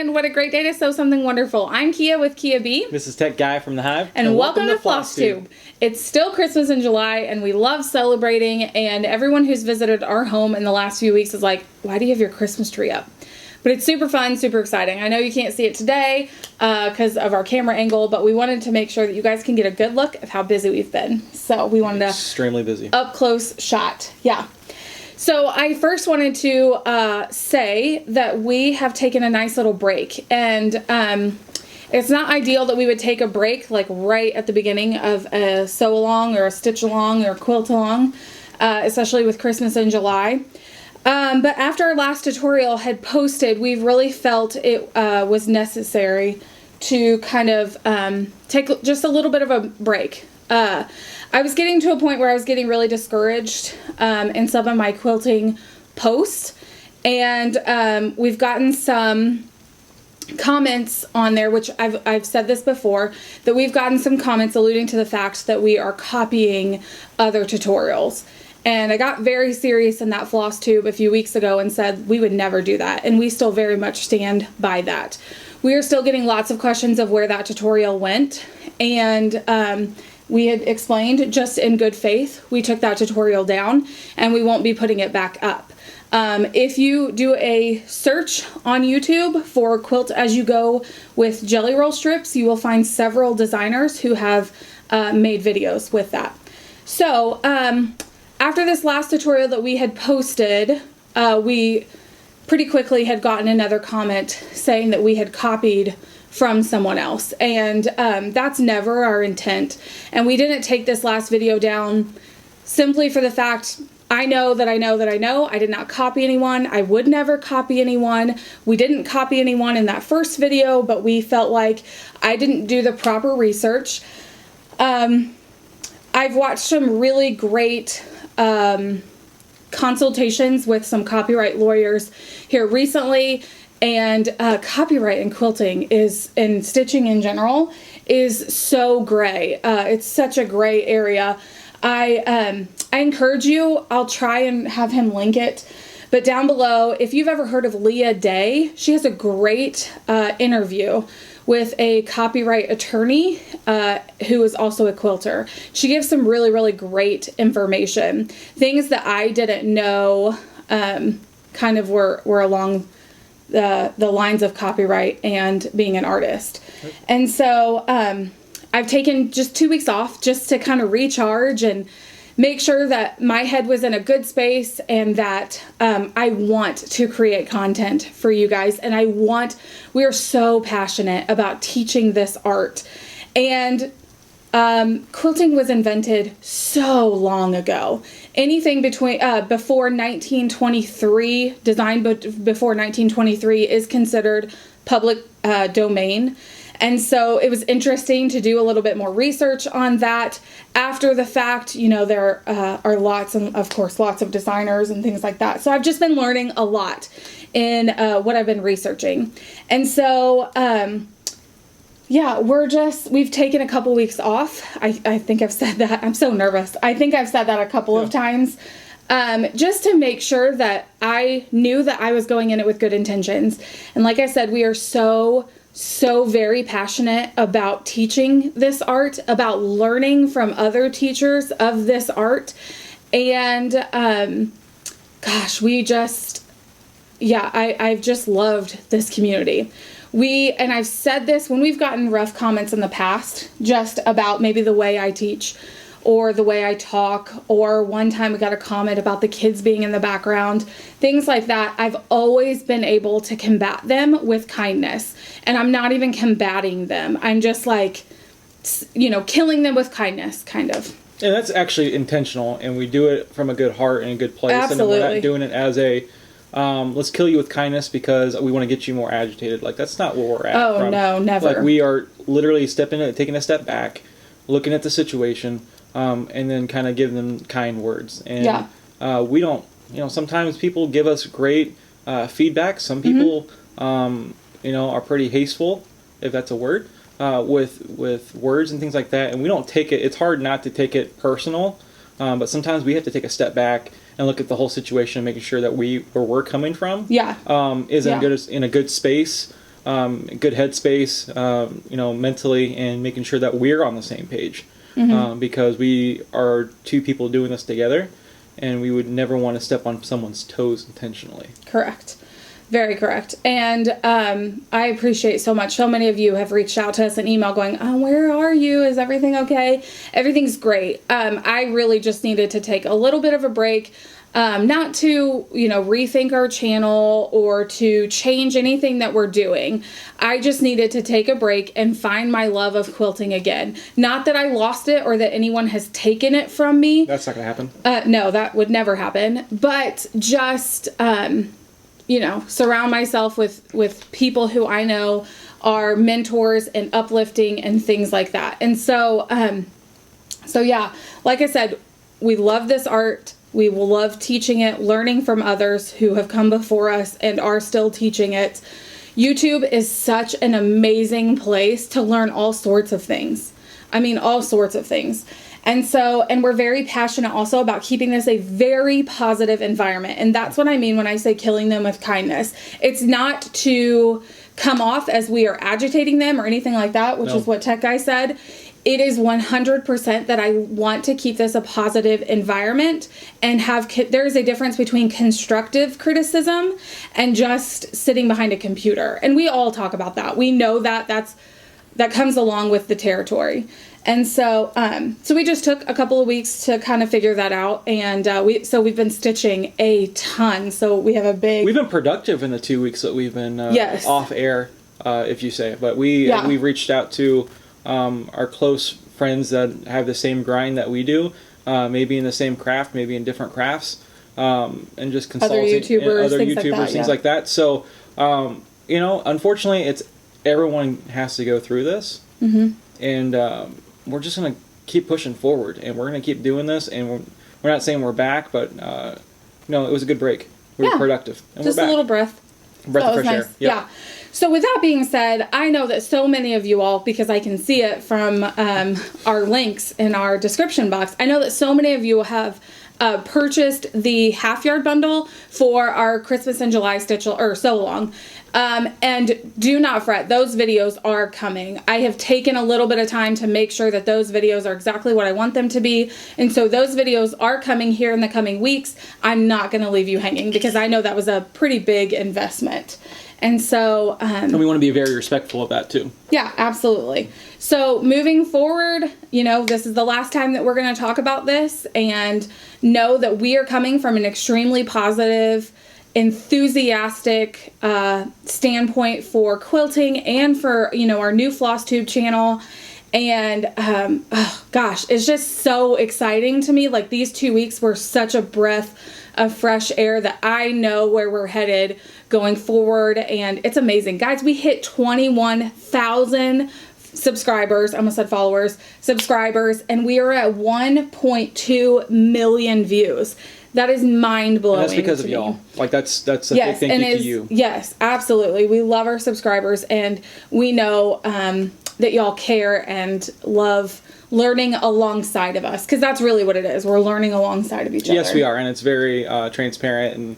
and what a great day to sew something wonderful. I'm Kia with Kia B. This is Tech Guy from the Hive. And welcome to Flosstube. It's still Christmas in July, and we love celebrating, and everyone who's visited our home in the last few weeks is like, why do you have your Christmas tree up? But it's super fun, super exciting. I know you can't see it today because of our camera angle, but we wanted to make sure that you guys can get a good look of how busy we've been. So we wanted extremely busy. Up close shot. Yeah. So I first wanted to say that we have taken a nice little break, and it's not ideal that we would take a break like right at the beginning of a sew along or a stitch along or quilt along, especially with Christmas in July. But after our last tutorial had posted, we really felt it was necessary to kind of take just a little bit of a break. I was getting to a point where I was getting really discouraged in some of my quilting posts, and we've gotten some comments on there, which I've said this before, that we've gotten some comments alluding to the fact that we are copying other tutorials. And I got very serious in that Flosstube a few weeks ago and said we would never do that, and we still very much stand by that. We are still getting lots of questions of where that tutorial went, and we had explained just in good faith we took that tutorial down and we won't be putting it back up. If you do a search on YouTube for Quilt As You Go with jelly roll strips, you will find several designers who have made videos with that. So after this last tutorial that we had posted, we pretty quickly had gotten another comment saying that we had copied from someone else, and that's never our intent. And we didn't take this last video down simply for the fact I know that I did not copy anyone. I would never copy anyone. We didn't copy anyone in that first video, but we felt like I didn't do the proper research. I've watched some really great consultations with some copyright lawyers here recently, and copyright in quilting and stitching in general is so gray. It's such a gray area. I encourage you, I'll try and have him link it, but down below, if you've ever heard of Leah Day, she has a great interview with a copyright attorney who is also a quilter. She gives some really, really great information. Things that I didn't know kind of were along the lines of copyright and being an artist. And so I've taken just 2 weeks off just to kind of recharge and make sure that my head was in a good space, and that I want to create content for you guys, and we are so passionate about teaching this art. And quilting was invented so long ago. Anything before 1923, designed before 1923, is considered public domain. And so it was interesting to do a little bit more research on that. After the fact, you know, there are lots of designers and things like that. So I've just been learning a lot in what I've been researching. And so, yeah, we've taken a couple weeks off. I think I've said that. I'm so nervous. I think I've said that a couple of times. Just to make sure that I knew that I was going in it with good intentions. And like I said, we are so very passionate about teaching this art, about learning from other teachers of this art. And gosh, I've just loved this community. And I've said this when we've gotten rough comments in the past just about maybe the way I teach or the way I talk, or one time we got a comment about the kids being in the background, things like that. I've always been able to combat them with kindness, and I'm not even combating them. I'm just like, you know, killing them with kindness, kind of. And that's actually intentional, and we do it from a good heart and a good place. Absolutely. And we're not doing it as a let's kill you with kindness because we want to get you more agitated. Like, that's not where we're at. Oh, no, never. Like, we are literally taking a step back, looking at the situation, and then kind of giving them kind words. And we don't, you know, sometimes people give us great feedback. Some people, you know, are pretty hasteful, if that's a word, with words and things like that. And we don't take it, it's hard not to take it personal, but sometimes we have to take a step back and look at the whole situation, making sure that where we're coming from is in a good space, good headspace, mentally, and making sure that we're on the same page. Because we are two people doing this together, and we would never want to step on someone's toes intentionally. Correct. Very correct. And I appreciate so much. So many of you have reached out to us an email going, oh, where are you? Is everything okay? Everything's great. I really just needed to take a little bit of a break. Not to, rethink our channel or to change anything that we're doing. I just needed to take a break and find my love of quilting again. Not that I lost it or that anyone has taken it from me. That's not going to happen. No, that would never happen. But just, surround myself with people who I know are mentors and uplifting and things like that. And so yeah, like I said, we love this art. We will love teaching it, learning from others who have come before us and are still teaching it. YouTube is such an amazing place to learn all sorts of things. I mean, all sorts of things. And we're very passionate also about keeping this a very positive environment. And that's what I mean when I say killing them with kindness. It's not to come off as we are agitating them or anything like that, which is what Tech Guy said. It is 100% that I want to keep this a positive environment and there is a difference between constructive criticism and just sitting behind a computer. And we all talk about that. We know that comes along with the territory. And so we just took a couple of weeks to kind of figure that out. And we've been stitching a ton. So we have we've been productive in the 2 weeks that we've been off air, if you say. But we've reached out to our close friends that have the same grind that we do, maybe in the same craft, maybe in different crafts, and just consulting other YouTubers, things like that. So, unfortunately, it's everyone has to go through this, and we're just gonna keep pushing forward, and we're gonna keep doing this. And we're not saying we're back, but it was a good break. We were productive, and just we're back. A little breath of fresh air. Yep. Yeah. So with that being said, I know that so many of you all, because I can see it from our links in our description box, I know that so many of you have purchased the half yard bundle for our Christmas and July sew along. And do not fret, those videos are coming. I have taken a little bit of time to make sure that those videos are exactly what I want them to be. And so those videos are coming here in the coming weeks. I'm not going to leave you hanging because I know that was a pretty big investment. And so... and we want to be very respectful of that, too. Yeah, absolutely. So moving forward, this is the last time that we're going to talk about this. And know that we are coming from an extremely positive, enthusiastic standpoint for quilting and for, our new Flosstube channel. And, it's just so exciting to me. Like, these 2 weeks were such a breath of fresh air that I know where we're headed going forward. And it's amazing. Guys, we hit 21,000 subscribers. I almost said followers, subscribers. And we are at 1.2 million views. That is mind-blowing. And that's because of y'all. Like, that's a big thank you to you. Yes, absolutely. We love our subscribers, and we know that y'all care and love learning alongside of us, because that's really what it is. We're learning alongside of each other. Yes, we are, and it's very transparent. And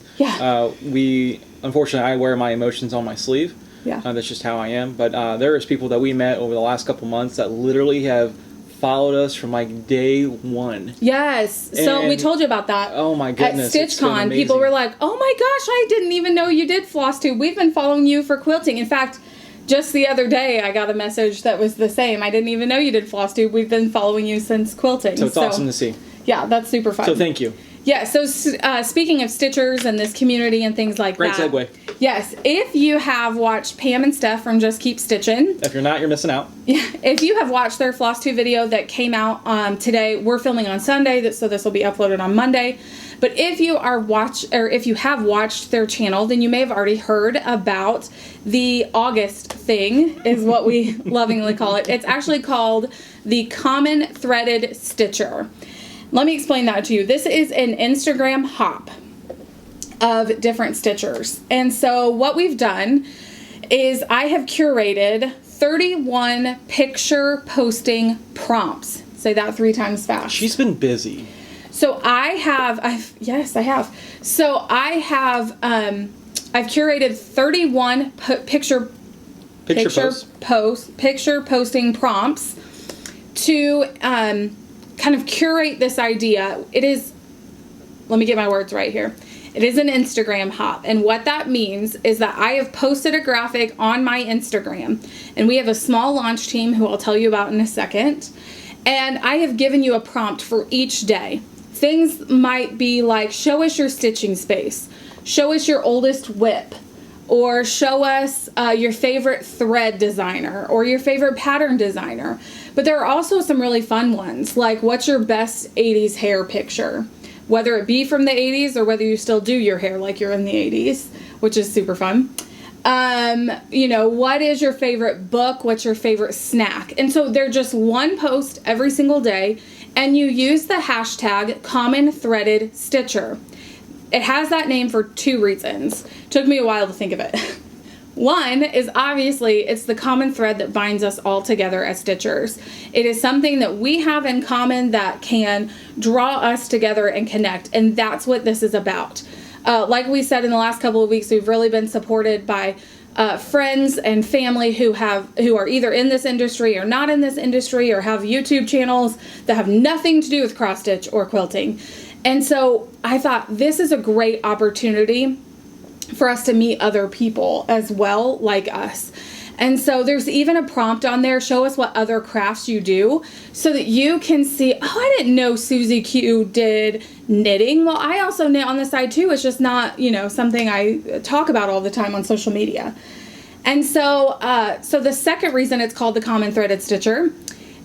unfortunately, I wear my emotions on my sleeve. Yeah. That's just how I am. But there is people that we met over the last couple months that literally have followed us from like day one. Yes. So we told you about that. Oh my goodness. At StitchCon, people were like, oh my gosh, I didn't even know you did Flosstube. We've been following you for quilting. In fact, just the other day, I got a message that was the same. I didn't even know you did Flosstube. We've been following you since quilting. So it's awesome to see. Yeah, that's super fun. So thank you. Yeah, so speaking of stitchers and this community and things like that. Great segue. Yes, if you have watched Pam and Steph from Just Keep Stitching. If you're not, you're missing out. Yeah, if you have watched their Flosstube video that came out today, we're filming on Sunday, so this will be uploaded on Monday. But if you have watched their channel, then you may have already heard about the August thing, is what we lovingly call it. It's actually called the Common Threaded Stitcher. Let me explain that to you. This is an Instagram hop of different stitchers. And so what we've done is I have curated 31 picture posting prompts. Say that 3 times fast. She's been busy. So I've curated 31 picture picture posting prompts to kind of curate this idea. It is, let me get my words right here. It is an Instagram hop. And what that means is that I have posted a graphic on my Instagram, and we have a small launch team who I'll tell you about in a second. And I have given you a prompt for each day. Things might be like, show us your stitching space, show us your oldest whip, or show us your favorite thread designer or your favorite pattern designer. But there are also some really fun ones, like what's your best 80s hair picture? Whether it be from the 80s or whether you still do your hair like you're in the 80s, which is super fun. You know, what is your favorite book? What's your favorite snack? And so they're just one post every single day, and you use the hashtag common threaded stitcher. It has that name for two reasons. Took me a while to think of it. One is obviously it's the common thread that binds us all together as stitchers. It is something that we have in common that can draw us together and connect, and that's what this is about. Like we said in the last couple of weeks, we've really been supported by friends and family who are either in this industry or not in this industry, or have YouTube channels that have nothing to do with cross stitch or quilting. And so I thought this is a great opportunity for us to meet other people as well, like us. And so there's even a prompt on there, show us what other crafts you do, so that you can see, oh, I didn't know Susie Q did knitting. Well, I also knit on the side too. It's just not, you know, something I talk about all the time on social media. And so, so the second reason it's called the Common Threaded Stitcher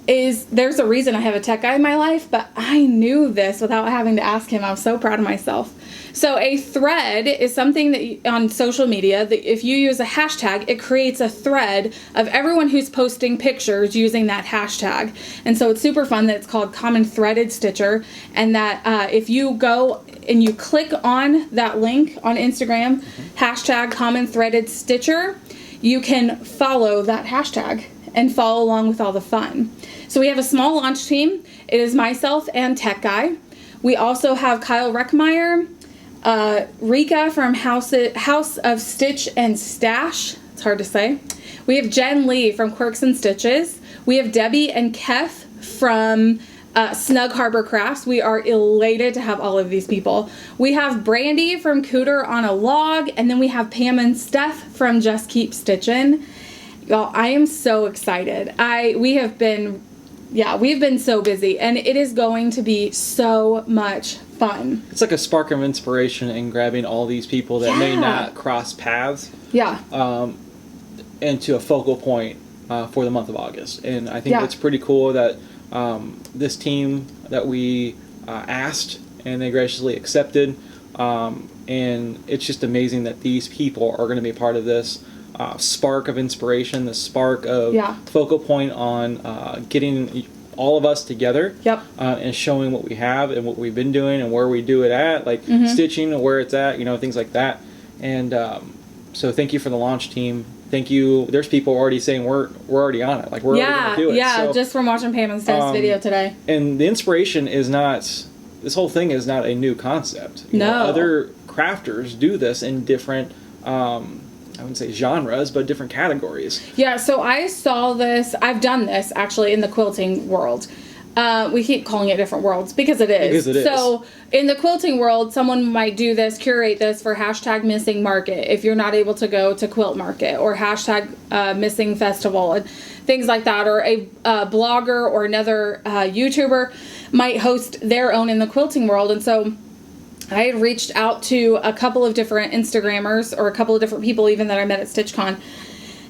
is there's a reason I have a tech guy in my life, but I knew this without having to ask him. I was so proud of myself. So a thread is something that on social media, that if you use a hashtag, it creates a thread of everyone who's posting pictures using that hashtag. And so it's super fun that it's called Common Threaded Stitcher, and that if you go and you click on that link on Instagram, hashtag Common Threaded Stitcher, you can follow that hashtag and follow along with all the fun. So we have a small launch team. It is myself and Tech Guy. We also have Kyle Reckmeyer, Rika from House of Stitch and Stash. It's hard to say. We have Jen Lee from Quirks and Stitches. We have Debbie and Keth from Snug Harbor Crafts. We are elated to have all of these people. We have Brandy from Cooter on a Log, and then we have Pam and Steph from Just Keep Stitchin'. Y'all, I am so excited. We've been so busy, and it is going to be so much fun. It's like a spark of inspiration in grabbing all these people that may not cross paths. Yeah. Into a focal point for the month of August. And I think it's pretty cool that this team that we asked and they graciously accepted. And it's just amazing that these people are going to be part of this spark of inspiration, the spark of focal point on getting all of us together and showing what we have and what we've been doing and where we do it at, like stitching and where it's at, you know, things like that. And so thank you for the launch team. Thank you. There's people already saying we're already on it. Like we're already going to do it. Yeah, so, just from watching Pam and Steph's video today. And the inspiration is not, this whole thing is not a new concept. You know, other crafters do this in different I wouldn't say genres, but different categories. Yeah, so I saw this, I've done this actually in the quilting world. We keep calling it different worlds because it is. Because it is. So in the quilting world, someone might do this, curate this for hashtag missing market if you're not able to go to quilt market, or hashtag missing festival and things like that. Or a blogger or another YouTuber might host their own in the quilting world. And so I had reached out to a couple of different Instagrammers, or a couple of different people even that I met at StitchCon.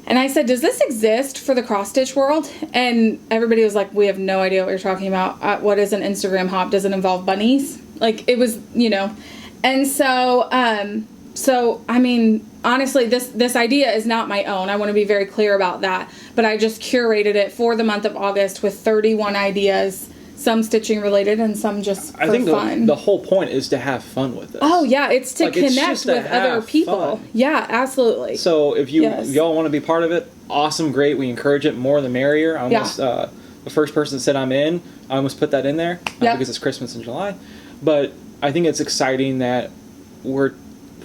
And I said, does this exist for the cross stitch world? And everybody was like, we have no idea what you're talking about. What is an Instagram hop? Does it involve bunnies? Like, it was, you know. And so, I mean, honestly, this idea is not my own. I want to be very clear about that. But I just curated it for the month of August with 31 ideas. Some stitching related and some just for fun. I think the whole point is to have fun with it. Oh yeah, it's to connect with other people. Fun. Yeah, absolutely. So if y'all want to be part of it, awesome, great. We encourage it, more the merrier. I almost the first person that said I'm in, I almost put that in there because it's Christmas in July. But I think it's exciting that we're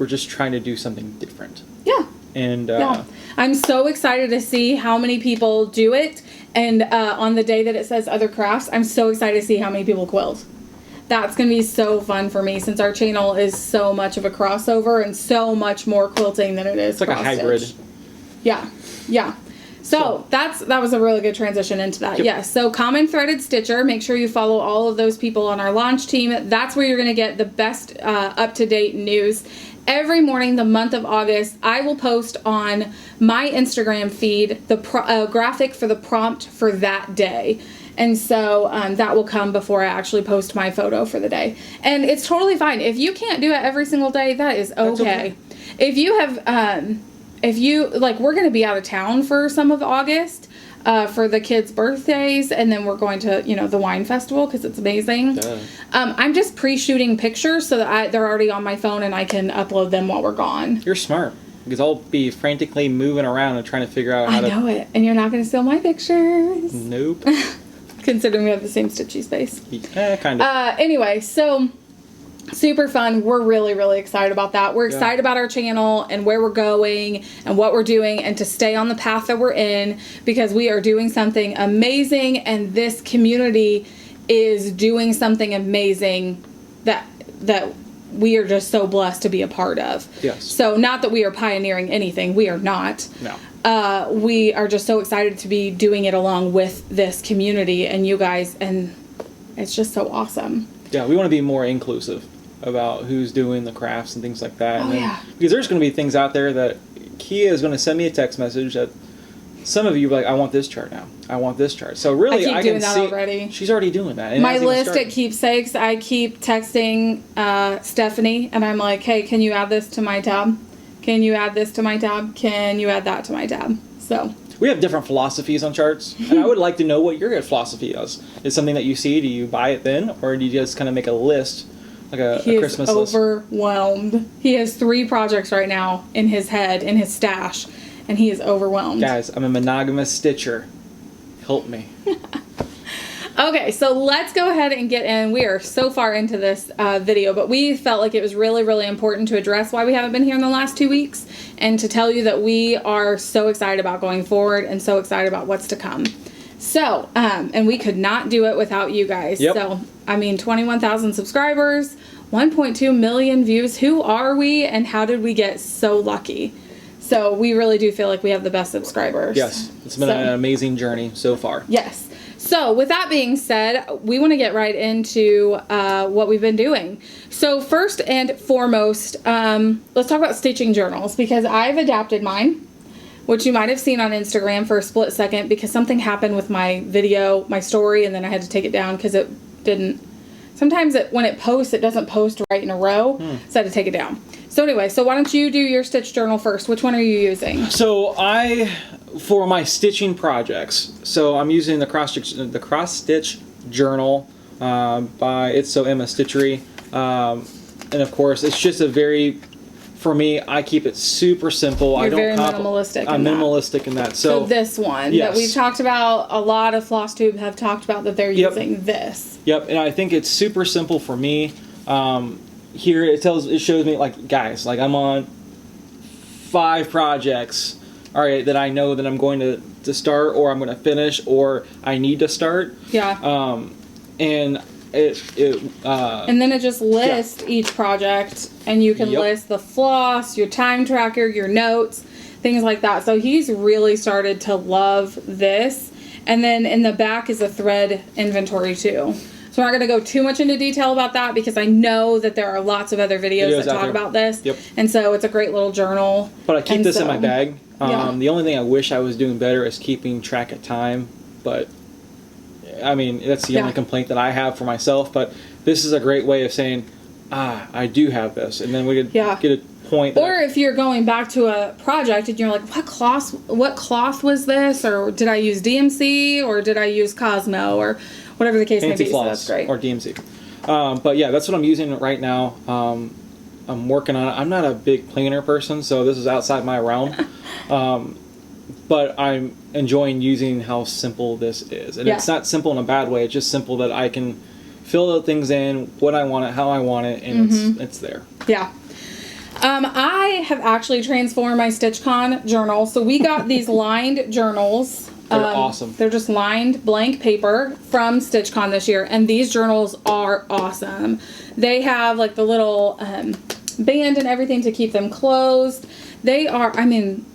just trying to do something different. Yeah. And yeah, I'm so excited to see how many people do it. And on the day that it says other crafts, I'm so excited to see how many people quilt. That's going to be so fun for me since our channel is so much of a crossover and so much more quilting than it is it's like a hybrid. Yeah, yeah. So that was a really good transition into that. Yep. Yes. So Common Threaded Stitcher. Make sure you follow all of those people on our launch team. That's where you're going to get the best up-to-date news. Every morning, the month of August, I will post on my Instagram feed the graphic for the prompt for that day. And so that will come before I actually post my photo for the day. And it's totally fine. If you can't do it every single day, that is okay. If you have, we're going to be out of town for some of August for the kids' birthdays. And then we're going to, the wine festival because it's amazing. I'm just pre-shooting pictures so that they're already on my phone and I can upload them while we're gone. You're smart. Because I'll be frantically moving around and trying to figure out how to... I know it. And you're not going to steal my pictures. Nope. Considering we have the same stitchy space. Kind of. Anyway, so super fun. We're really, really excited about that. We're excited about our channel and where we're going and what we're doing and to stay on the path that we're in because we are doing something amazing and this community is doing something amazing that we are just so blessed to be a part of. Yes. So not that we are pioneering anything. We are not. No. We are just so excited to be doing it along with this community and you guys, and it's just so awesome. Yeah, we want to be more inclusive about who's doing the crafts and things like that. Oh, yeah. Because there's going to be things out there that Kia is going to send me a text message that some of you are like, I want this chart now. I want this chart. So really, I keep doing that already. She's already doing that. And my list at keepsakes, I keep texting Stephanie, and I'm like, hey, can you add this to my tab? Can you add this to my tab? Can you add that to my tab? So we have different philosophies on charts, and I would like to know what your philosophy is. Is something that you see, do you buy it then, or do you just kind of make a list, like a Christmas list? He is overwhelmed. He has 3 projects right now in his head, in his stash, and he is overwhelmed. Guys, I'm a monogamous stitcher. Help me. Okay, so let's go ahead and get in. We are so far into this video, but we felt like it was really, really important to address why we haven't been here in the last 2 weeks and to tell you that we are so excited about going forward and so excited about what's to come. So, and we could not do it without you guys. Yep. So, 21,000 subscribers, 1.2 million views. Who are we and how did we get so lucky? So, we really do feel like we have the best subscribers. Yes, it's been an amazing journey so far. Yes. So with that being said, we want to get right into what we've been doing. So first and foremost, let's talk about stitching journals because I've adapted mine, which you might have seen on Instagram for a split second because something happened with my video, my story, and then I had to take it down because it didn't. Sometimes when it posts, it doesn't post right in a row, so I had to take it down. So anyway, so why don't you do your stitch journal first? Which one are you using? So for my stitching projects, so I'm using the cross stitch journal by It's So Emma Stitchery, and of course it's just for me, I keep it super simple. You're very minimalistic. I'm minimalistic in that. So this one that we've talked about, a lot of Flosstube have talked about that they're using this. Yep, and I think it's super simple for me. Here it shows me like guys, like I'm on 5 projects. All right, that I know that I'm going to start, or I'm going to finish, or I need to start. Yeah. And and then it just lists each project, and you can list the floss, your time tracker, your notes, things like that. So he's really started to love this. And then in the back is a thread inventory too. So we're not going to go too much into detail about that because I know that there are lots of other videos that talk about this. Yep. And so it's a great little journal. But I keep this in my bag. Yeah. The only thing I wish I was doing better is keeping track of time. But, I mean, that's the only complaint that I have for myself. But this is a great way of saying, I do have this. And then we could get a point. Or if you're going back to a project and you're like, what cloth was this? Or did I use DMC? Or did I use Cosmo? Or whatever the case may be. Floss, so that's great. or DMC. But yeah, that's what I'm using right now. I'm working on it. I'm not a big planner person, so this is outside my realm. But I'm enjoying using how simple this is. And it's not simple in a bad way. It's just simple that I can fill the things in, what I want it, how I want it, and it's there. Yeah. I have actually transformed my StitchCon journal. So we got these lined journals. They're awesome. They're just lined blank paper from StitchCon this year. And these journals are awesome. They have like the little band and everything to keep them closed. They are, I mean,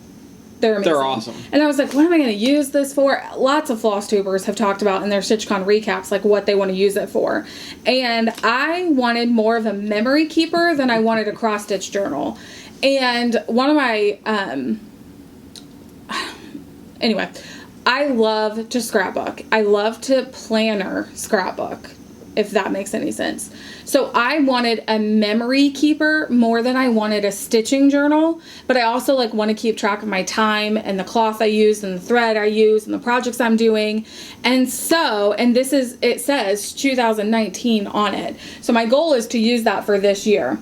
they're amazing. They're awesome. And I was like, what am I going to use this for? Lots of Flosstubers have talked about in their StitchCon recaps, like what they want to use it for. And I wanted more of a memory keeper than I wanted a cross-stitch journal. And one of my, anyway, I love to scrapbook. I love to planner scrapbook, if that makes any sense. So I wanted a memory keeper more than I wanted a stitching journal, but I also like want to keep track of my time and the cloth I use and the thread I use and the projects I'm doing. And so, and this is, it says 2019 on it. So my goal is to use that for this year.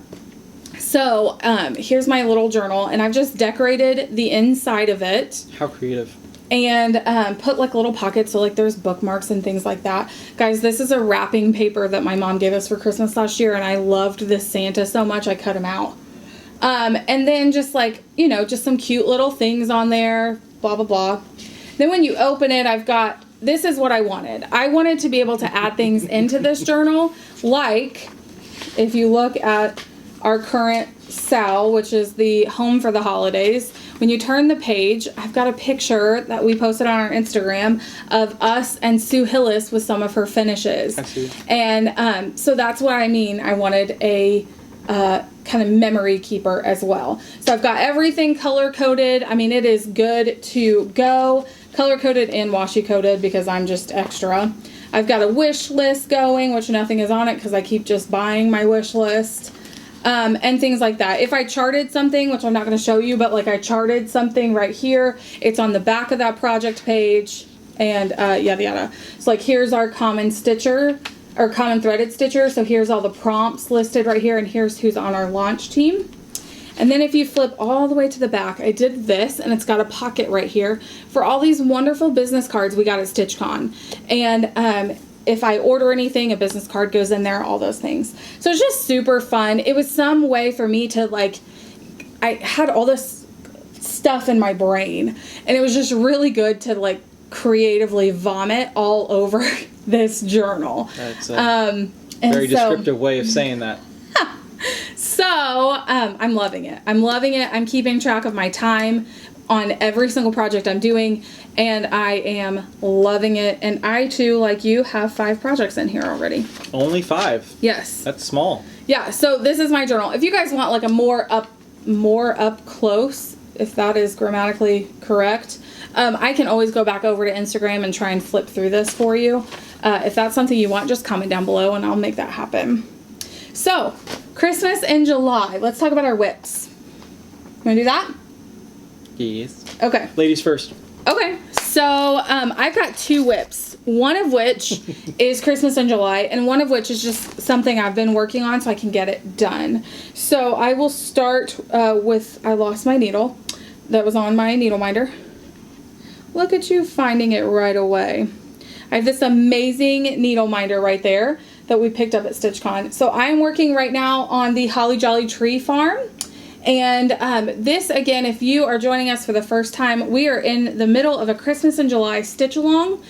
So here's my little journal, and I've just decorated the inside of it. How creative. And put like little pockets, so like there's bookmarks and things like that. Guys, this is a wrapping paper that my mom gave us for Christmas last year, and I loved this Santa so much I cut him out. And then just like, you know, just some cute little things on there, blah, blah, blah. Then when you open it, I've got, this is what I wanted. I wanted to be able to add things into this journal, like if you look at our current SAL, which is the home for the holidays. When you turn the page, I've got a picture that we posted on our Instagram of us and Sue Hillis with some of her finishes. I see. And so that's what I mean. I wanted a kind of memory keeper as well. So I've got everything color coded. I mean, it is good to go. Color coded and washi coded because I'm just extra. I've got a wish list going, which nothing is on it because I keep just buying my wish list. And things like that. If I charted something, which I'm not going to show you, but like I charted something right here, it's on the back of that project page, and yada yada. So like here's our common stitcher, or common threaded stitcher. So here's all the prompts listed right here, and here's who's on our launch team. And then if you flip all the way to the back, I did this, and it's got a pocket right here for all these wonderful business cards we got at StitchCon. And if I order anything, a business card goes in there, all those things. So it's just super fun. It was some way for me to like, I had all this stuff in my brain, and it was just really good to like creatively vomit all over this journal. That's a very descriptive way of saying that. So I'm loving it. I'm loving it. I'm keeping track of my time on every single project I'm doing, and I am loving it. And I too, like you, have 5 projects in here already. Only 5? Yes. That's small. Yeah, so this is my journal. If you guys want like a more up close, if that is grammatically correct, I can always go back over to Instagram and try and flip through this for you. If that's something you want, just comment down below and I'll make that happen. So, Christmas in July. Let's talk about our whips. You want to do that? Yes. Okay. Ladies first. Okay, so I've got 2 whips, one of which is Christmas in July, and one of which is just something I've been working on so I can get it done. So I will start with, I lost my needle that was on my needle minder. Look at you finding it right away. I have this amazing needle minder right there that we picked up at StitchCon. So I'm working right now on the Holly Jolly Tree Farm. And this, again, if you are joining us for the first time, we are in the middle of a Christmas in July stitch along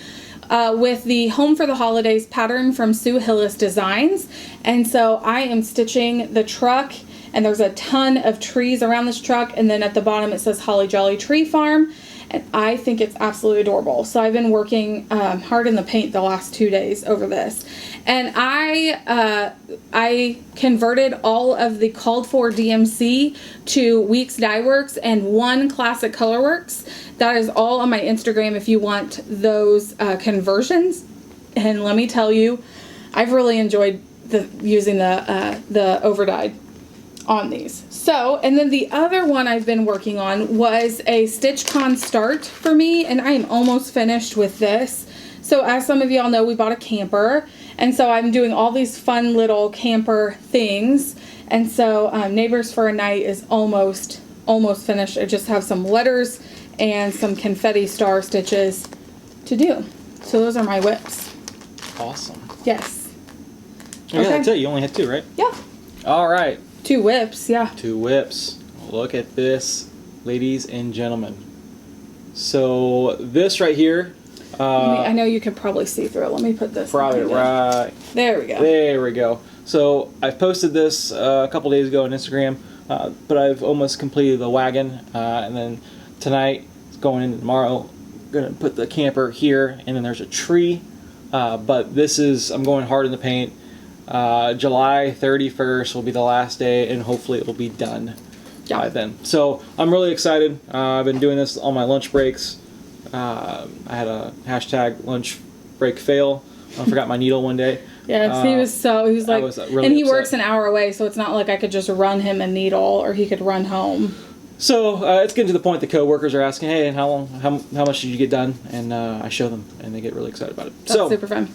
with the Home for the Holidays pattern from Sue Hillis Designs. And so I am stitching the truck, and there's a ton of trees around this truck, and then at the bottom it says Holly Jolly Tree Farm. And I think it's absolutely adorable. So I've been working hard in the paint the last 2 days over this. And I converted all of the called for DMC to Weeks Dye Works and 1 Classic Colorworks. That is all on my Instagram if you want those conversions. And let me tell you, I've really enjoyed using the overdyed on these. So, and then the other one I've been working on was a StitchCon start for me, and I am almost finished with this. So as some of y'all know, we bought a camper, and so I'm doing all these fun little camper things. And so Neighbors for a Night is almost finished. I just have some letters and some confetti star stitches to do. So those are my whips. Awesome. Yes. Yeah, okay. That's it. You only had 2, right? Yeah. All right. 2 whips, yeah. 2 whips. Look at this, ladies and gentlemen. So this right here. I know you can probably see through it. Let me put this. Probably right. There we go. There we go. So I posted this a couple days ago on Instagram, but I've almost completed the wagon, and then tonight, it's going into tomorrow, I'm going to put the camper here, and then there's a tree, but this is, I'm going hard in the paint. July 31st will be the last day, and hopefully it will be done by then. So I'm really excited. I've been doing this on my lunch breaks. I had a hashtag lunch break fail. I forgot my needle one day. Yeah, he was like, really and he upset. works an hour away, so it's not like I could just run him a needle or he could run home. So it's getting to the point the coworkers are asking, hey, how much did you get done? And I show them, and they get really excited about it. That's super fun.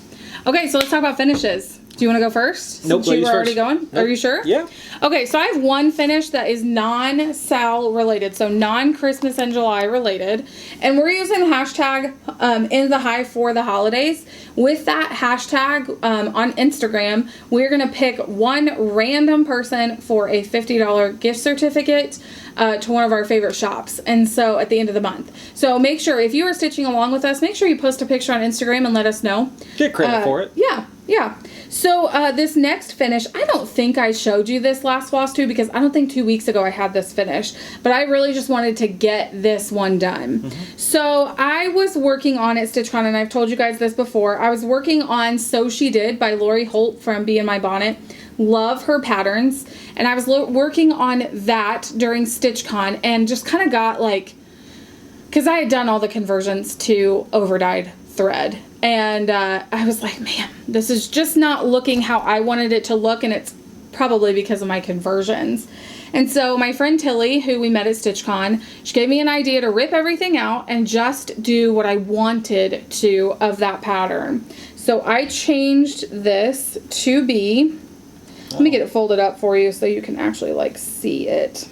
Okay, so let's talk about finishes. Do you want to go first? Nope, Since you were already first. going? Nope. Are you sure? Yeah. Okay, so I have one finish that is non-SAL related, so non-Christmas and July related. And we're using hashtag in the hive for the holidays. With that hashtag on Instagram, we're going to pick one random person for a $50 gift certificate to one of our favorite shops. And so at the end of the month. So make sure, if you are stitching along with us, make sure you post a picture on Instagram and let us know. Get credit for it. Yeah. So this next finish, I don't think I showed you this last Flosstube because I don't think 2 weeks ago I had this finish, but I really just wanted to get this one done. Mm-hmm. So I was working on it, StitchCon, and I've told you guys this before. I was working on So She Did by Lori Holt from Bee in My Bonnet. Love her patterns, and I was working on that during StitchCon and just kind of got like, because I had done all the conversions to overdyed thread. And I was like, man, this is just not looking how I wanted it to look, and it's probably because of my conversions. And so my friend Tilly, who we met at StitchCon, she gave me an idea to rip everything out and just do what I wanted to of that pattern. So I changed this to be, let me get it folded up for you so you can actually like see it.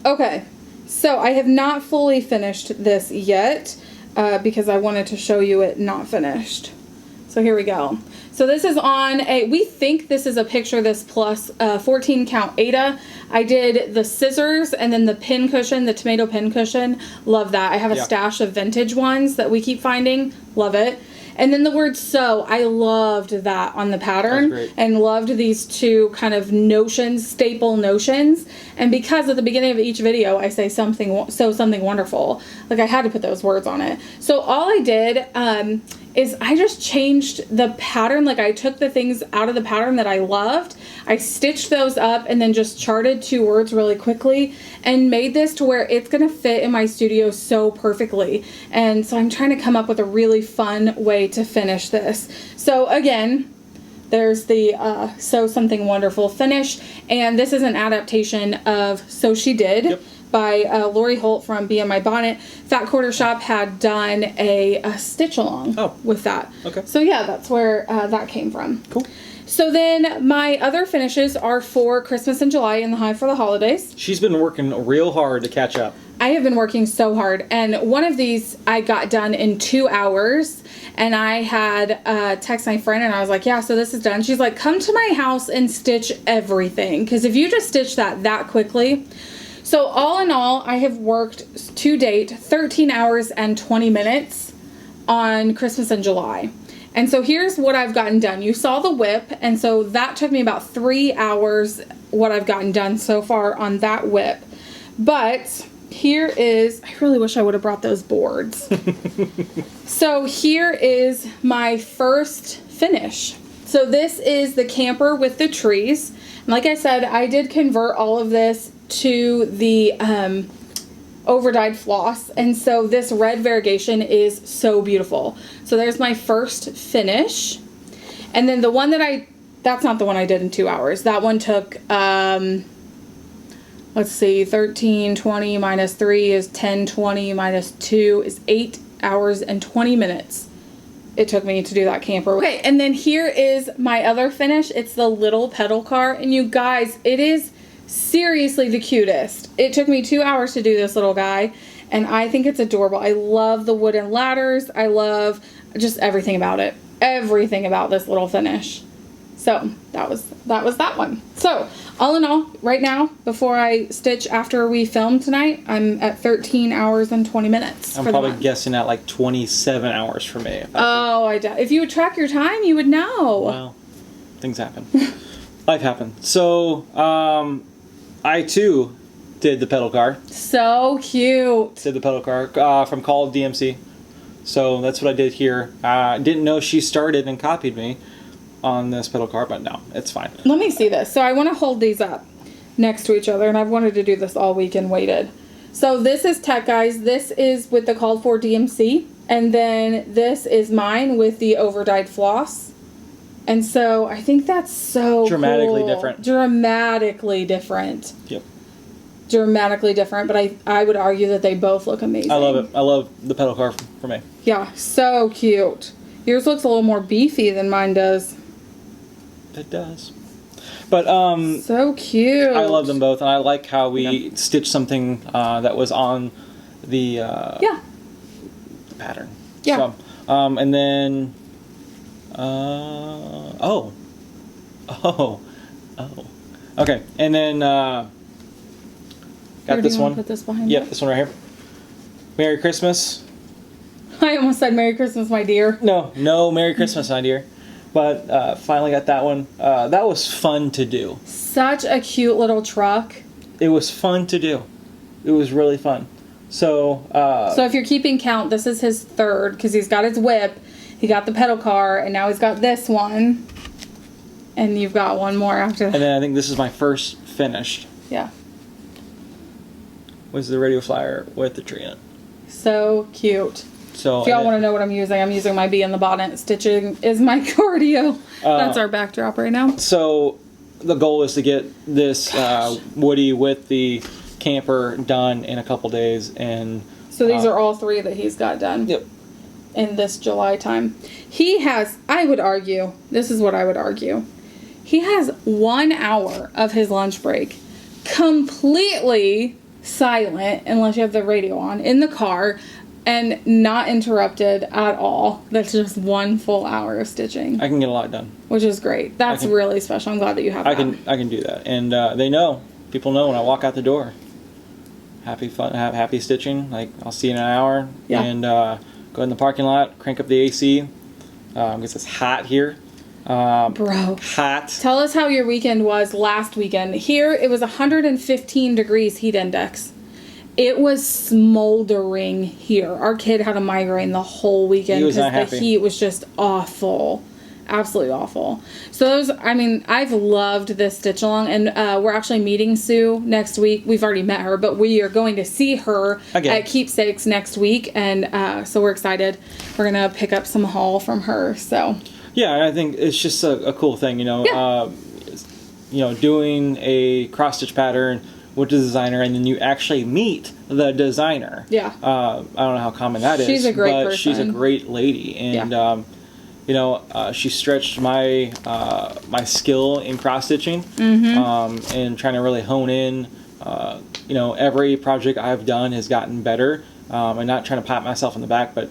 Okay, so I have not fully finished this yet. Because I wanted to show you it not finished. So here we go. So this is on we think this is a picture this plus 14 count Ada. I did the scissors and then the pin cushion, the tomato pin cushion. Love that. I have a stash of vintage ones that we keep finding. Love it. And then the word sew, I loved that on the pattern and loved these two kind of notions, staple notions. And because at the beginning of each video, I say sew something wonderful. Like I had to put those words on it. So all I did is I just changed the pattern. Like I took the things out of the pattern that I loved. I stitched those up and then just charted 2 words really quickly and made this to where it's going to fit in my studio so perfectly. And so I'm trying to come up with a really fun way to finish this. So again, there's the Sew Something Wonderful finish. And this is an adaptation of So She Did. By Lori Holt from Bee in My Bonnet. FatQuarterShop had done a stitch along with that. Okay. So yeah, that's where that came from. Cool. So then my other finishes are for Christmas and July in the hive for the holidays. She's been working real hard to catch up. I have been working so hard, and one of these I got done in 2 hours, and I had text my friend and I was like, yeah, so this is done. She's like, come to my house and stitch everything, because if you just stitch that quickly. So all in all, I have worked to date 13 hours and 20 minutes on Christmas and July. And so here's what I've gotten done. You saw the whip, and so that took me about 3 hours, what I've gotten done so far on that whip. But here is, I really wish I would have brought those boards. So here is my first finish. So this is the camper with the trees. And like I said, I did convert all of this to the overdyed floss, and so this red variegation is so beautiful. So there's my first finish, and then the one that's not the one I did in 2 hours. That one took let's see, 13:20 minus 3 is 10:20 minus 2 is 8 hours and 20 minutes it took me to do that camper. Okay, and then here is my other finish. It's the little pedal car, and you guys, it is seriously the cutest. It took me 2 hours to do this little guy, and I think it's adorable. I love the wooden ladders. I love just everything about it. Everything about this little finish. So that was that one. So all in all, right now, before I stitch after we film tonight, I'm at 13 hours and 20 minutes. I'm probably guessing at like 27 hours for me. If you would track your time, you would know. Well, things happen. Life happened. So I too did the pedal car. So cute. Did the pedal car from Call of DMC. So that's what I did here. Didn't know she started and copied me on this pedal car, but no, it's fine. Let me see this. So I want to hold these up next to each other, and I've wanted to do this all week and waited. So this is Tech Guys. This is with the Called For DMC, and then this is mine with the overdyed floss. And so I think that's so dramatically cool. different. Dramatically different. Yep. Dramatically different, but I would argue that they both look amazing. I love it. I love the pedal car for me. Yeah, so cute. Yours looks a little more beefy than mine does. It does. But so cute. I love them both, and I like how we stitched something that was on the the pattern. Yeah. So, and then okay, and then got this one. Put this behind. Yep, this one right here. Merry Christmas. I almost said Merry Christmas, my dear. No, Merry Christmas, my dear. But finally got that one. That was fun to do. Such a cute little truck. It was fun to do. It was really fun. So if you're keeping count, this is his third, because he's got his whip, he got the pedal car, and now he's got this one. And you've got one more after that. And then I think this is my first finished. Yeah. Was the radio flyer with the tree in it. So cute. So if y'all want to know what I'm using my Bee in the Bonnet. Stitching is my cardio. That's our backdrop right now. So the goal is to get this Woody with the camper done in a couple days. And so these are all three that he's got done. Yep. In this July time. He has, I would argue, this is what I would argue. He has 1 hour of his lunch break completely silent, unless you have the radio on, in the car, and not interrupted at all. That's just 1 full hour of stitching. I can get a lot done. Which is great. That's really special. I'm glad that you have that. I can do that. And they know. People know when I walk out the door. Happy stitching. Like, I'll see you in an hour. Yeah. And go in the parking lot, crank up the AC. Because it's hot here. Bro. Hot. Tell us how your weekend was last weekend. Here, it was 115 degrees heat index. It was smoldering here. Our kid had a migraine the whole weekend because the heat was just awful. Absolutely awful. So I've loved this stitch along, and we're actually meeting Sue next week. We've already met her, but we are going to see her at Keepsakes next week, and so we're excited. We're gonna pick up some haul from her. So yeah, I think it's just a cool thing, doing a cross stitch pattern with the designer, and then you actually meet the designer. Yeah. I don't know how common that is. She's a great person. She's a great lady, and she stretched my my skill in cross stitching, and trying to really hone in. Every project I've done has gotten better, and not trying to pat myself on the back, but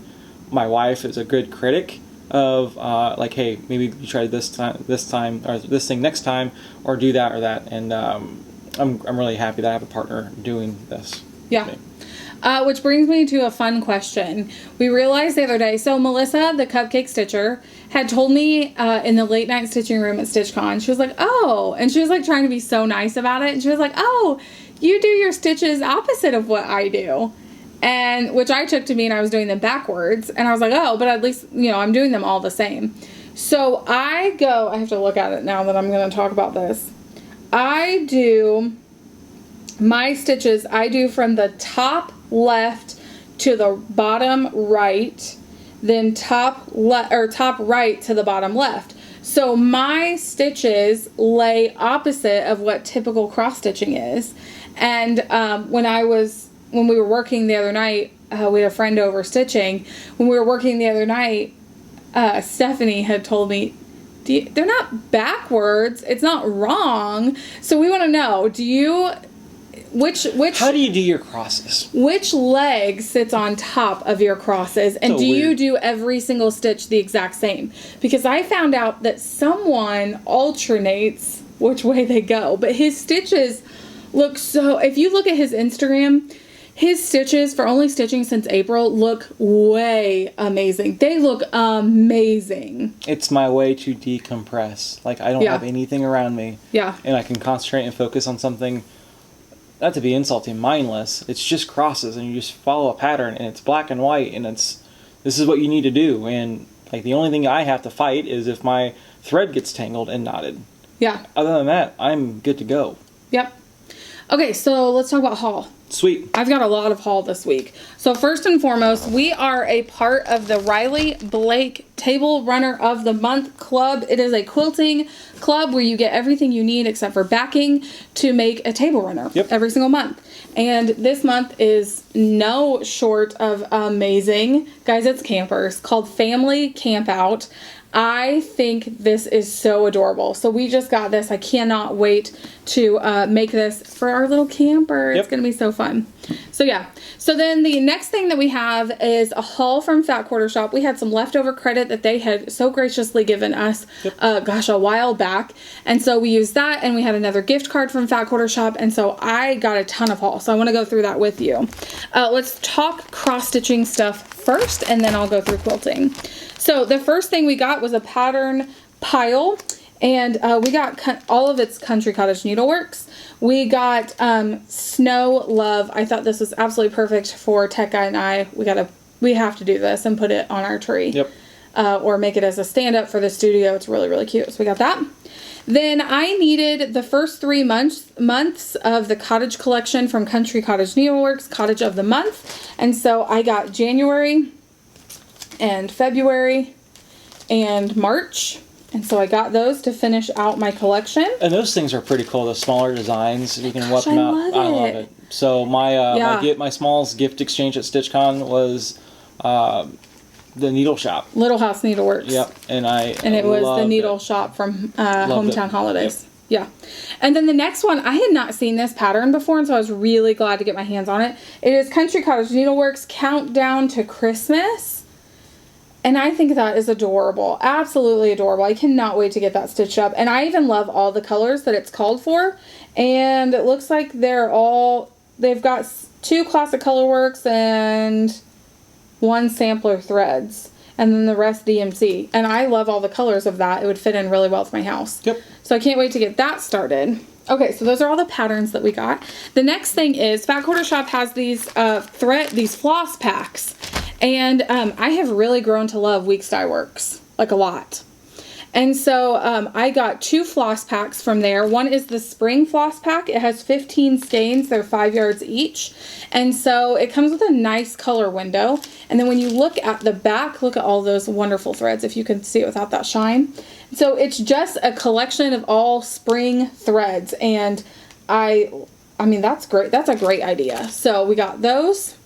my wife is a good critic of hey, maybe you try this time, or this thing next time, or do that or that, and I'm really happy that I have a partner doing this. Yeah. Which brings me to a fun question. We realized the other day, so Melissa, the cupcake stitcher, had told me in the late night stitching room at StitchCon, she was like, oh, and she was like trying to be so nice about it, and she was like, oh, you do your stitches opposite of what I do. And which I took to mean I was doing them backwards, and I was like, oh, but at least, I'm doing them all the same. So I have to look at it now that I'm going to talk about this. I do my stitches, I do from the top left to the bottom right, then top right to the bottom left. So my stitches lay opposite of what typical cross stitching is. And when we were working the other night, we had a friend over stitching. When we were working the other night, Stephanie had told me, they're not backwards. It's not wrong. So we want to know, How do you do your crosses? Which leg sits on top of your crosses, and do you do every single stitch the exact same? Because I found out that someone alternates which way they go, but his stitches look so, if you look at his Instagram, his stitches, for only stitching since April, look way amazing. They look amazing. It's my way to decompress. Like, I don't have anything around me. Yeah. And I can concentrate and focus on something, not to be insulting, mindless. It's just crosses, and you just follow a pattern, and it's black and white, and this is what you need to do. And, like, the only thing I have to fight is if my thread gets tangled and knotted. Yeah. Other than that, I'm good to go. Yep. Okay, so let's talk about haul. Sweet. I've got a lot of haul this week. So first and foremost, we are a part of the Riley Blake Table Runner of the Month Club. It is a quilting club where you get everything you need except for backing to make a table runner every single month. And this month is no short of amazing. Guys, it's campers called Family Camp Out. I think this is so adorable. So we just got this. I cannot wait to make this for our little camper. It's going to be so fun. So yeah. So then the next thing that we have is a haul from FatQuarterShop. We had some leftover credit that they had so graciously given us, a while back. And so we used that, and we had another gift card from FatQuarterShop. And so I got a ton of haul. So I want to go through that with you. Let's talk cross-stitching stuff first, and then I'll go through quilting. So the first thing we got was a pattern pile, and we got all of its Country Cottage Needleworks. We got Snow Love. I thought this was absolutely perfect for Tech Guy and I. We have to do this and put it on our tree. Or make it as a stand-up for the studio. It's really, really cute. So we got that. Then I needed the first 3 months of the Cottage collection from Country Cottage Needleworks, Cottage of the Month. And so I got January and February and March. And so I got those to finish out my collection. And those things are pretty cool. The smaller designs, you can whip them out. I love it. So my Smalls gift exchange at StitchCon was the Needle Shop. Little House Needleworks. Yep. And it was the Needle Shop from Hometown Holidays. Yep. Yeah. And then the next one, I had not seen this pattern before, and so I was really glad to get my hands on it. It is Country Cottage Needleworks Countdown to Christmas. And I think that is adorable. Absolutely adorable. I cannot wait to get that stitched up. And I even love all the colors that it's called for. And it looks like they've got 2 classic colorworks and 1 sampler threads. And then the rest DMC. And I love all the colors of that. It would fit in really well with my house. Yep. So I can't wait to get that started. Okay, so those are all the patterns that we got. The next thing is FatQuarterShop has these floss packs. And I have really grown to love Weeks Dye Works, like a lot. And so I got 2 floss packs from there. One is the spring floss pack. It has 15 skeins. They're 5 yards each. And so it comes with a nice color window. And then when you look at the back, look at all those wonderful threads, if you can see it without that shine. So it's just a collection of all spring threads. And I mean, that's great. That's a great idea. So we got those.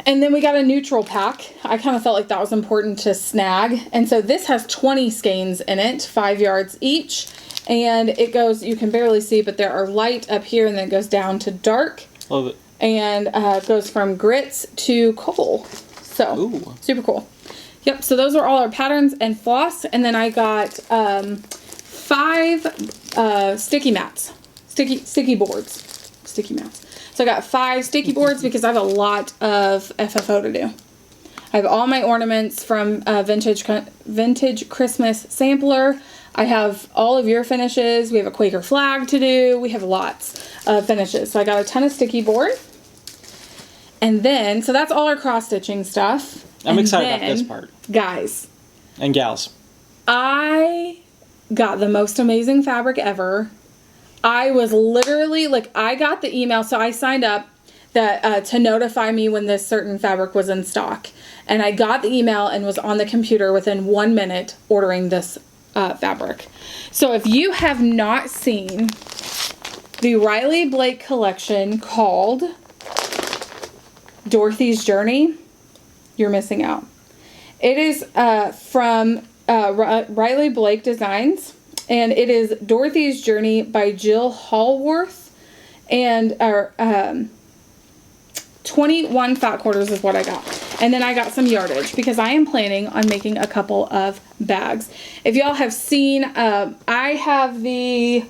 And then we got a neutral pack. I kind of felt like that was important to snag. And so this has 20 skeins in it, 5 yards each. And it goes, you can barely see, but there are light up here, and then it goes down to dark. Love it. And it goes from grits to coal. So, super cool. Yep, so those are all our patterns and floss. And then I got 5 sticky mats. Sticky boards. Sticky mats. So I got 5 sticky boards because I have a lot of FFO to do. I have all my ornaments from Vintage Christmas Sampler. I have all of your finishes. We have a Quaker flag to do. We have lots of finishes. So I got a ton of sticky board. And then, so that's all our cross-stitching stuff. I'm excited about this part. Guys. And gals. I got the most amazing fabric ever. I was literally, I got the email, so I signed up that to notify me when this certain fabric was in stock. And I got the email and was on the computer within 1 minute ordering this fabric. So if you have not seen the Riley Blake collection called Dorothys Journey, you're missing out. It is from Riley Blake Designs. And it is Dorothys Journey by Jill Hallworth. and 21 fat quarters is what I got. And then I got some yardage because I am planning on making a couple of bags. If y'all have seen, I have the,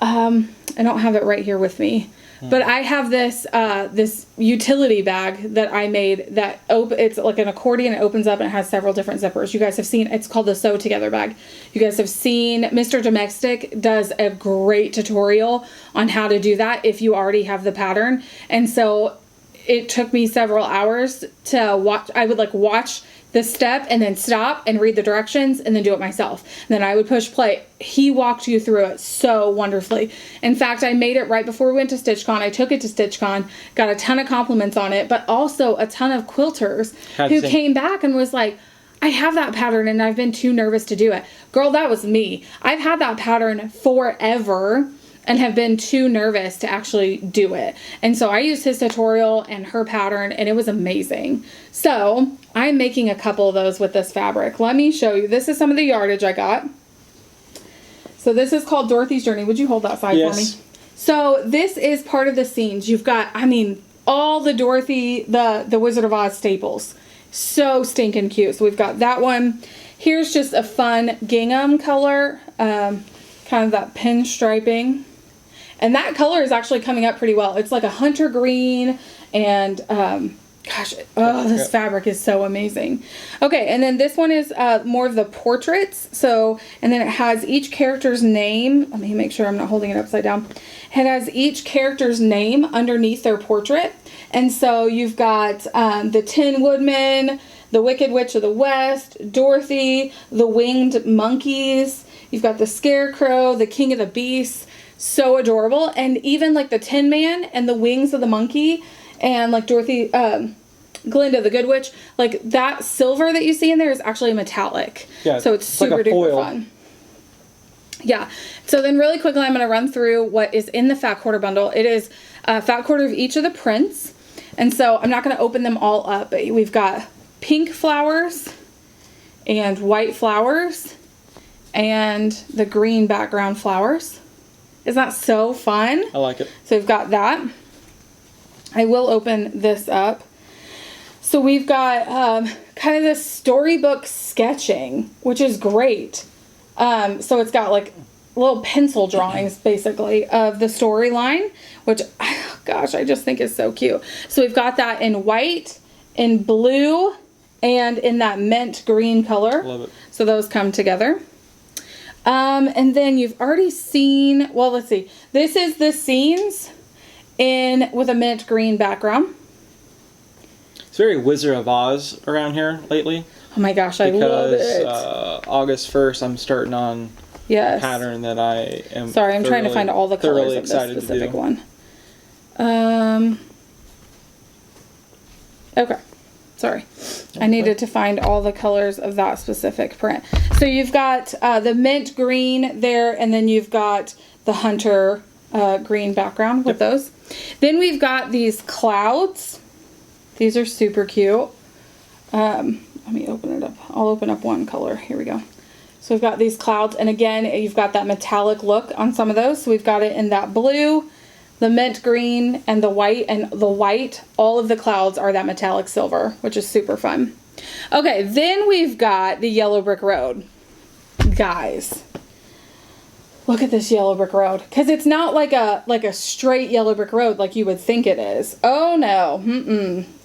I don't have it right here with me, but I have this, this utility bag that I made that it's like an accordion. It opens up and it has several different zippers. You guys have seen, it's called the Sew Together bag. You guys have seen Mr. Domestic does a great tutorial on how to do that if you already have the pattern. And so it took me several hours to watch. I would like watch the step and then stop and read the directions and then do it myself. And then I would push play. He walked you through it so wonderfully. In fact, I made it right before we went to StitchCon. I took it to StitchCon, got a ton of compliments on it, but also a ton of quilters who came back and was like, I have that pattern and I've been too nervous to do it. Girl, that was me. I've had that pattern forever and have been too nervous to actually do it. And so I used his tutorial and her pattern and it was amazing. So I'm making a couple of those with this fabric. Let me show you. This is some of the yardage I got. So this is called Dorothys Journey. Would you hold that side for me? So this is part of the scenes. You've got, I mean, all the Dorothy, the Wizard of Oz staples. So stinking cute. So we've got that one. Here's just a fun gingham color, kind of that pinstriping. And that color is actually coming up pretty well. It's like a hunter green and, gosh, oh, this fabric is so amazing. Okay, and then this one is more of the portraits. So, and then it has each character's name. Let me make sure I'm not holding it upside down. It has each character's name underneath their portrait. And so you've got the Tin Woodman, the Wicked Witch of the West, Dorothy, the Winged Monkeys. You've got the Scarecrow, the King of the Beasts. So adorable. And even like the Tin Man and the wings of the monkey and like Dorothy, Glinda the Good Witch, like that silver that you see in there is actually a metallic. Yeah, so it's super like duper fun. Yeah. So then really quickly, I'm going to run through what is in the Fat Quarter bundle. It is a fat quarter of each of the prints. And so I'm not going to open them all up, but we've got pink flowers and white flowers and the green background flowers. Isn't that so fun? I like it. So we've got that. I will open this up. So we've got kind of this storybook sketching, which is great. So it's got like little pencil drawings, basically, of the storyline, which, gosh, I just think is so cute. So we've got that in white, in blue, and in that mint green color. Love it. So those come together. And then you've already seen, well, let's see. This is the scenes with a mint green background. It's very Wizard of Oz around here lately. Oh my gosh, I love it. Because August 1st, I'm starting on a pattern that I am Sorry, I'm trying to find all the colors of this specific one. Okay. Sorry. I needed to find all the colors of that specific print. So you've got the mint green there, and then you've got the hunter green background with those. Then we've got these clouds. These are super cute. Let me open it up. I'll open up one color. Here we go. So we've got these clouds, and again, you've got that metallic look on some of those. So we've got it in that blue, the mint green, and the white. And the white, all of the clouds are that metallic silver, which is super fun. Okay, then we've got the yellow brick road. Guys, look at this yellow brick road. Because it's not like a straight yellow brick road like you would think it is. Oh no.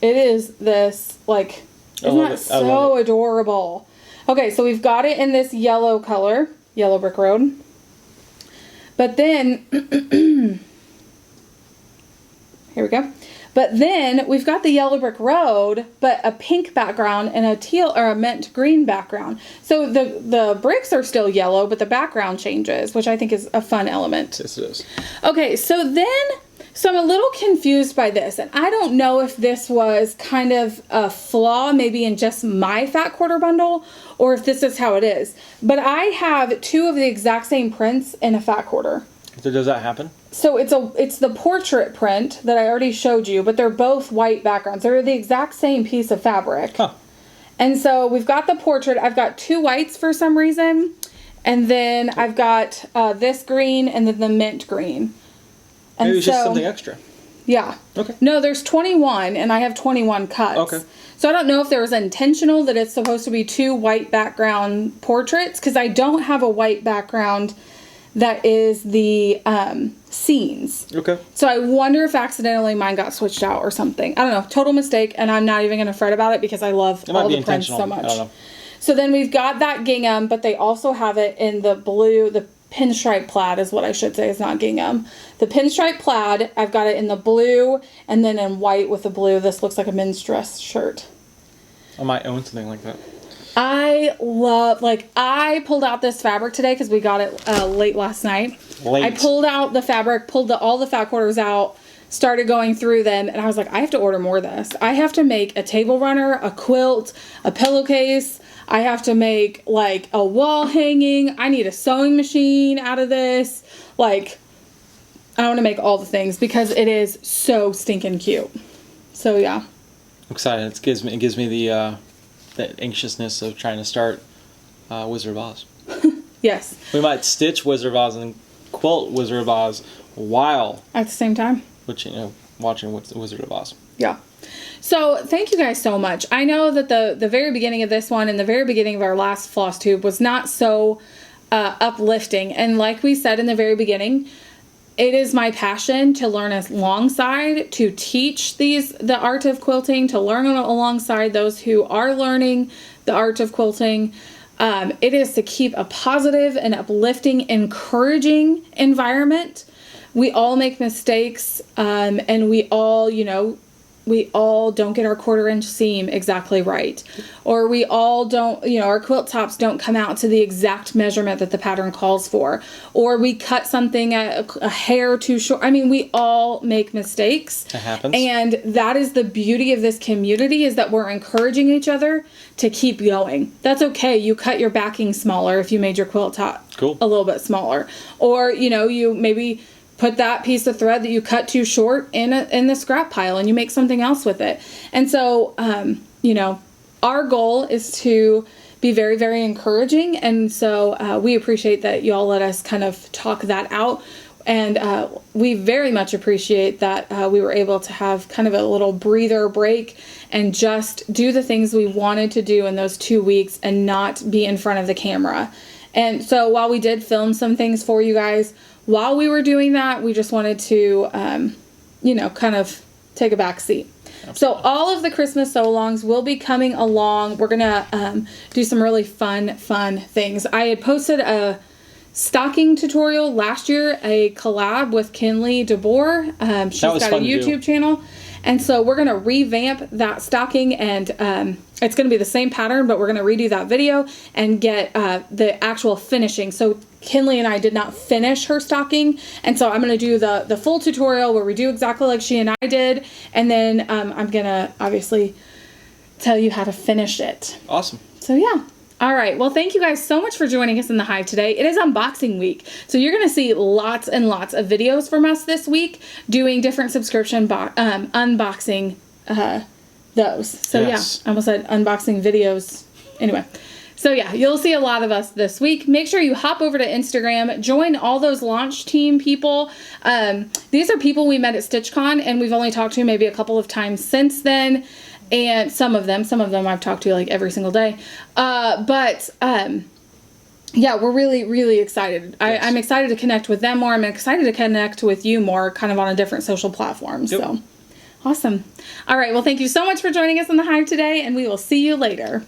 It is this, like, isn't that so adorable? Okay, so we've got it in this yellow color, yellow brick road. But then, here we go. But then we've got the yellow brick road, but a pink background and a teal or a mint green background. So the bricks are still yellow, but the background changes, which I think is a fun element. Yes, it is. Okay, so I'm a little confused by this, and I don't know if this was kind of a flaw maybe in just my Fat Quarter bundle, or if this is how it is. But I have two of the exact same prints in a Fat Quarter. So does that happen? So it's the portrait print that I already showed you, but they're both white backgrounds. They're the exact same piece of fabric. Huh. And so we've got the portrait. I've got two whites for some reason. And then I've got this green and then the mint green. And maybe it's just something extra. Yeah. Okay. No, there's 21, and I have 21 cuts. Okay. So I don't know if there was intentional that it's supposed to be 2 white background portraits, because I don't have a white background that is the scenes. Okay. So I wonder if accidentally mine got switched out or something. I don't know. Total mistake, and I'm not even going to fret about it because I love all the prints so much. I don't know. So then we've got that gingham, but they also have it in the blue, the pinstripe plaid is what I should say, is not gingham. The pinstripe plaid, I've got it in the blue and then in white with the blue. This looks like a men's dress shirt. I might own something like that. I love, like, I pulled out this fabric today because we got it late last night. I pulled out the fabric, pulled all the fat quarters out, started going through them, and I was like, I have to order more of this. I have to make a table runner, a quilt, a pillowcase. I have to make, like, a wall hanging. I need a sewing machine out of this. Like, I want to make all the things because it is so stinking cute. So, yeah. I'm excited. It gives me the anxiousness of trying to start Wizard of Oz. Yes. We might stitch Wizard of Oz and quilt Wizard of Oz while at the same time. Watching Wizard of Oz. Yeah. So thank you guys so much. I know that the very beginning of this one and the very beginning of our last Flosstube was not so uplifting. And like we said in the very beginning, it is my passion to learn alongside, to teach the art of quilting, to learn alongside those who are learning the art of quilting. It is to keep a positive and uplifting, encouraging environment. We all make mistakes, and we all don't get our 1/4 inch seam exactly right. Or we all don't, our quilt tops don't come out to the exact measurement that the pattern calls for. Or we cut something a hair too short. I mean, we all make mistakes. It happens. And that is the beauty of this community, is that we're encouraging each other to keep going. That's okay. You cut your backing smaller if you made your quilt top a little bit smaller. Or, you maybe put that piece of thread that you cut too short in the scrap pile and you make something else with it. And so, our goal is to be very, very encouraging. And so we appreciate that y'all let us kind of talk that out. And we very much appreciate that we were able to have kind of a little breather break and just do the things we wanted to do in those 2 weeks and not be in front of the camera. And so while we did film some things for you guys, while we were doing that, we just wanted to, kind of take a back seat. Absolutely. So all of the Christmas sew-alongs will be coming along. We're going to do some really fun things. I had posted a stocking tutorial last year, a collab with Kinley DeBoer. She's got a YouTube channel. And so we're going to revamp that stocking, and it's going to be the same pattern, but we're going to redo that video and get the actual finishing. So Kinley and I did not finish her stocking, and so I'm going to do the full tutorial where we do exactly like she and I did, and then I'm going to obviously tell you how to finish it. Awesome. So yeah. All right. Well, thank you guys so much for joining us in the Hive today. It is unboxing week. So you're going to see lots and lots of videos from us this week doing different subscription unboxing those. So yes. Yeah, I almost said unboxing videos. Anyway. So yeah, you'll see a lot of us this week. Make sure you hop over to Instagram, join all those launch team people. These are people we met at StitchCon, and we've only talked to maybe a couple of times since then. And some of them I've talked to like every single day. Yeah, we're really, really excited. Yes. I'm excited to connect with them more. I'm excited to connect with you more, kind of on a different social platform. Yep. So awesome. All right. Well, thank you so much for joining us in the Hive today, and we will see you later.